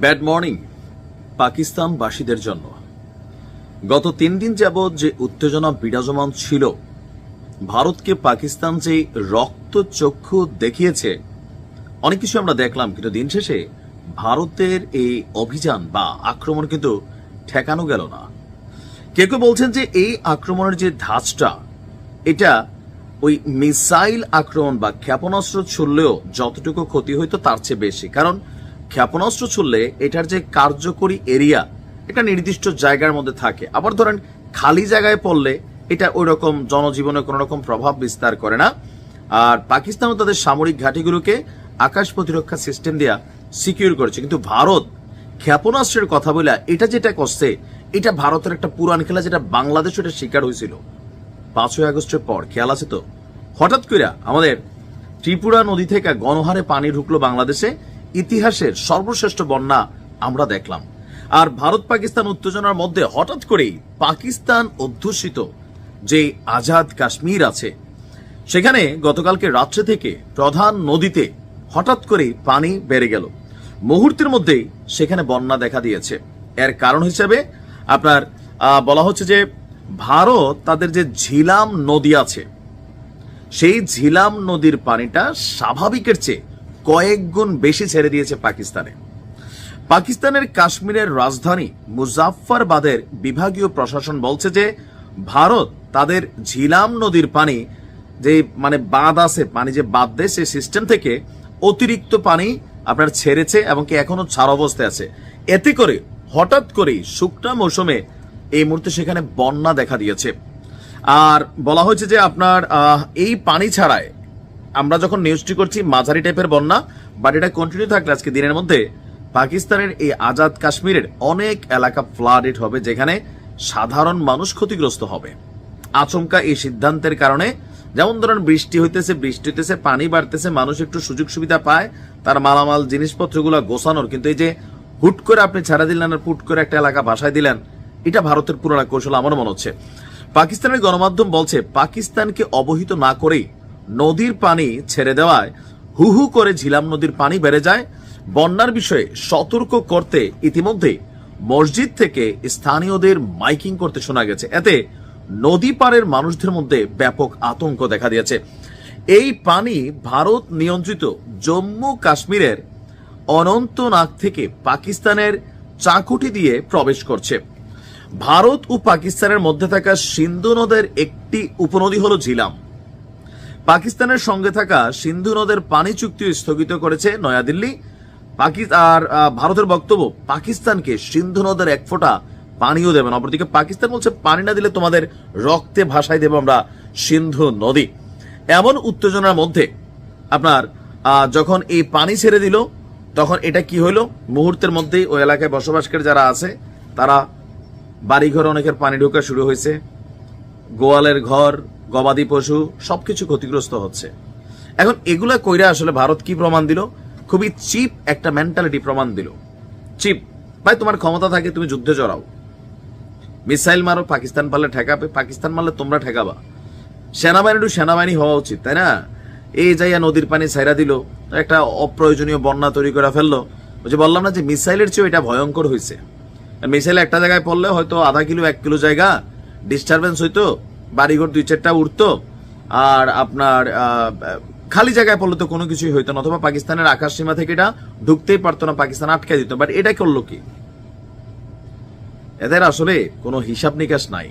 Bad morning পাকিস্তানবাসীদের জন্য। গত 3 দিন যাবৎ যে উত্তেজনা বিরাজমান ছিল, ভারতকে পাকিস্তান যে রক্তচক্ষু দেখিয়েছে, অনেক কিছু আমরা দেখলাম, কিন্তু দিন শেষে ভারতের এই অভিযান বা আক্রমণ কিন্তু ঠেকানো গেল না। কেউ কেউ বলছেন যে এই আক্রমণের যে ধাঁচটা, এটা ওই মিসাইল আক্রমণ বা ক্ষেপণাস্ত্র ছুড়লেও যতটুকু ক্ষতি হইতো তার চেয়ে বেশি। কারণ ক্ষেপণাস্ত্র ছুড়লে এটার যে কার্যকরী এরিয়া, এটা নির্দিষ্ট জায়গার মধ্যে থাকে। আবার ধরেন খালি জায়গায় পড়লে এটা ওই রকম জনজীবনে কোনো রকম প্রভাব বিস্তার করে না। আর পাকিস্তানও তাদের সামরিক ঘাঁটিগুলোকে আকাশ প্রতিরক্ষা সিস্টেম দিয়া সিকিউর করেছে। কিন্তু ভারত ক্ষেপণাস্ত্রের কথা বলে এটা যেটা করছে, এটা ভারতের একটা পুরান খেলা, যেটা বাংলাদেশ এটা শিকার হয়েছিল 5ই আগস্টের পর। খেয়াল আছে তো? হঠাৎ করে আমাদের ত্রিপুরা নদী থেকে গণহারে পানি ঢুকলো বাংলাদেশে। ইতিহাসের সর্বশ্রেষ্ঠ বন্যা আমরা দেখলাম। আর ভারত পাকিস্তান উত্তেজনার মধ্যে হঠাৎ করেই পাকিস্তান অধ্যুষিত যে আজাদ কাশ্মীর আছে, সেখানে গতকালকে রাত্রে থেকে প্রধান নদীতে হঠাৎ করেই পানি বেড়ে গেল। মুহূর্তের মধ্যেই সেখানে বন্যা দেখা দিয়েছে। এর কারণ হিসেবে আপনার বলা হচ্ছে যে ভারত তাদের যে ঝিলাম নদী আছে, সেই ঝিলাম নদীর পানিটা স্বাভাবিকের চেয়ে কয়েক গুণ বেশি ছেড়ে দিয়েছে পাকিস্তানে। পাকিস্তানের কাশ্মীরের রাজধানী মুজাফফরবাদের বিভাগীয় প্রশাসন বলছে যে ভারত তাদের ঝিলাম নদীর পানি যে বাঁধ আছে, পানি যে বাঁধ দেয়, সেই সিস্টেম থেকে অতিরিক্ত পানি আপনার ছেড়েছে এবং কি এখনো ছাড় অবস্থায় আছে। এতে করে হঠাৎ করেই শুকনা মৌসুমে এই মুহূর্তে সেখানে বন্যা দেখা দিয়েছে। আর বলা হয়েছে যে আপনার এই পানি ছাড়ায় আমরা যখন নিউজটি করছি মাঝারি টাইপের বন্যা, বাট এটা কন্টিনিউ থাকলে আজকে দিনের মধ্যে পাকিস্তানের এই আজাদ কাশ্মীরের অনেক এলাকা ফ্লাডেড হবে, যেখানে সাধারণ মানুষ ক্ষতিগ্রস্ত হবে। আচমকা এই সিদ্ধান্তের কারণে যেমন ধরেন বৃষ্টি হইতেছে, পানি বাড়তেছে, মানুষ একটু সুযোগ সুবিধা পায় তার মালামাল জিনিসপত্রগুলো গোছানোর। কিন্তু এই যে হুট করে আপনি ছাড়া দিলেন আর হুট করে একটা এলাকা ভাসায় দিলেন, এটা ভারতের পুরোনো কৌশল আমার মনে হচ্ছে। পাকিস্তানের গণমাধ্যম বলছে পাকিস্তানকে অবহিত না করেই নদীর পানি ছেড়ে দেওয়ায় হু হু করে ঝিলাম নদীর পানি বেড়ে যায়। বন্যার বিষয়ে সতর্ক করতে ইতিমধ্যে মসজিদ থেকে স্থানীয়দের মাইকিং করতে শোনা গেছে। এতে নদী পাড়ের মানুষদের মধ্যে ব্যাপক আতঙ্ক দেখা দিয়েছে। এই পানি ভারত নিয়ন্ত্রিত জম্মু কাশ্মীরের অনন্তনাগ থেকে পাকিস্তানের চাকুটি দিয়ে প্রবেশ করছে। ভারত ও পাকিস্তানের মধ্যে থাকা সিন্ধু নদের একটি উপনদী হল ঝিলাম। পাকিস্তানের সঙ্গে থাকা সিন্ধু নদের পানি চুক্তি স্থগিত করেছে নয়াদিল্লি। আর ভারতের বক্তব্য, পাকিস্তানকে সিন্ধু নদের এক ফোঁটা পানিও দেবে না। অপরদিকে পাকিস্তান বলছে পানি না দিলে তোমাদের রক্তে ভাসাই দেব আমরা সিন্ধু নদী। এমন উত্তেজনার মধ্যে আপনার যখন এই পানি ছেড়ে দিল, তখন এটা কি হইল, মুহূর্তের মধ্যেই ওই এলাকায় বসবাসকারী যারা আছে তারা বাড়িঘর অনেকের পানি ঢোকা শুরু হয়েছে। গোয়ালের ঘর, গবাদি পশু সবকিছু ক্ষতিগ্রস্ত হচ্ছে। এখন এগুলা কইরা আসলে ভারত কি প্রমাণ দিল? খুবই চিপ একটা মেন্টালিটি প্রমাণ দিল। চিপ ভাই, তোমার ক্ষমতা থাকে তুমি যুদ্ধে জড়াও, মিসাইল মারো, পাকিস্তান পারলে ঠেকাবে, পাকিস্তান মারলে তোমরা ঠেকাবা। সেনাবাহিনী হওয়া উচিত, তাই না? এই যাইয়া নদীর পানি ছাইরা দিল, একটা অপ্রয়োজনীয় বন্যা তৈরি করে ফেললো। ওই যে বললাম না যে মিসাইলের চেয়েও এটা ভয়ঙ্কর হয়েছে। মিসাইল একটা জায়গায় পড়লে হয়তো আধা কিলো 1 কিলো জায়গা ডিস্টারবেন্স হইতো, বাড়িঘর 2-4টা উঠতো, আর আপনার খালি জায়গায় পড়লে তো কোনো কিছুই হইতো না, অথবা পাকিস্তানের আকাশ সীমা থেকে এটা ঢুকতেই পারতো না, পাকিস্তান আটকে দিত। বাট এটা করলো কি? এদের আসলে কোনো হিসাব নিকাশ নাই।